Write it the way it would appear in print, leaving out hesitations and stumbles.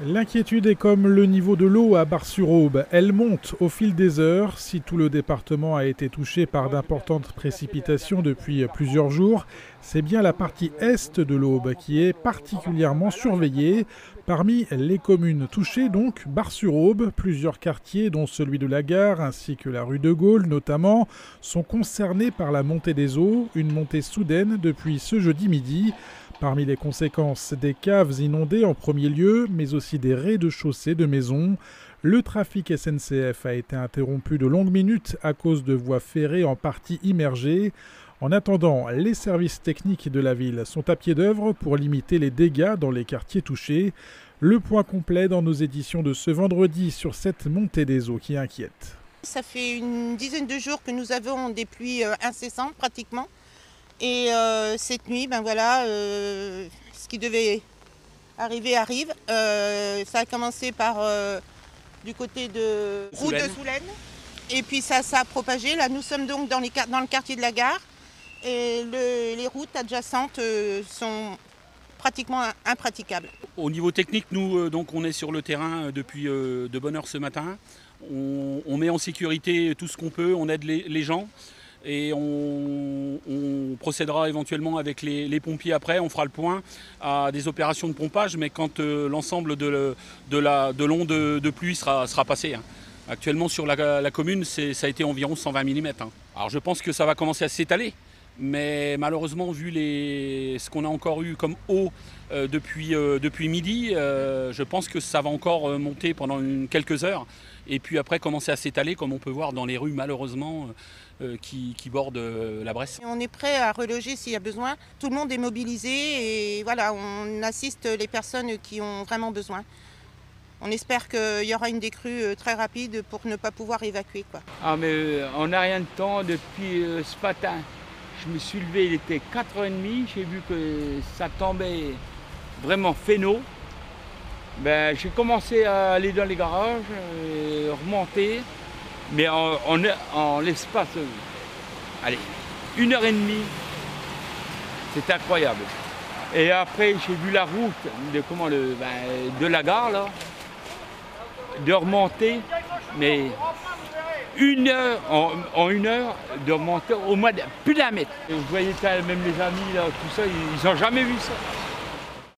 L'inquiétude est comme le niveau de l'eau à Bar-sur-Aube. Elle monte au fil des heures. Si tout le département a été touché par d'importantes précipitations depuis plusieurs jours, c'est bien la partie est de l'Aube qui est particulièrement surveillée. Parmi les communes touchées, donc, Bar-sur-Aube, plusieurs quartiers, dont celui de la gare ainsi que la rue de Gaulle notamment, sont concernés par la montée des eaux, une montée soudaine depuis ce jeudi midi. Parmi les conséquences, des caves inondées en premier lieu, mais aussi des rez-de-chaussée de maisons. Le trafic SNCF a été interrompu de longues minutes à cause de voies ferrées en partie immergées. En attendant, les services techniques de la ville sont à pied d'œuvre pour limiter les dégâts dans les quartiers touchés. Le point complet dans nos éditions de ce vendredi sur cette montée des eaux qui inquiète. Ça fait une dizaine de jours que nous avons des pluies incessantes pratiquement. Et cette nuit, ce qui devait arriver arrive. Ça a commencé par du côté de route de Soulaine. Et puis ça a propagé. Là, nous sommes donc dans le quartier de la gare. Et les routes adjacentes sont pratiquement impraticables. Au niveau technique, nous, donc, on est sur le terrain depuis de bonne heure ce matin. On met en sécurité tout ce qu'on peut, on aide les gens. Et on procédera éventuellement avec les pompiers après, on fera le point à des opérations de pompage, mais quand l'ensemble de l'onde de pluie sera passé. Actuellement sur la commune, ça a été environ 120 mm. Alors je pense que ça va commencer à s'étaler, mais malheureusement vu ce qu'on a encore eu comme eau depuis midi, je pense que ça va encore monter pendant quelques heures et puis après commencer à s'étaler comme on peut voir dans les rues malheureusement qui bordent la Bresse. On est prêt à reloger s'il y a besoin. Tout le monde est mobilisé et voilà, on assiste les personnes qui ont vraiment besoin. On espère qu'il y aura une décrue très rapide pour ne pas pouvoir évacuer, quoi. Ah mais on n'a rien de temps depuis ce matin. Je me suis levé, il était 4h30, j'ai vu que ça tombait vraiment féno. J'ai commencé à aller dans les garages, remonter, mais en l'espace, allez, 1h30, c'est incroyable. Et après j'ai vu la route de la gare là, de remonter, mais une heure, en 1 heure, de remonter au moins plus d'1 mètre. Vous voyez même les amis là, tout ça, ils n'ont jamais vu ça.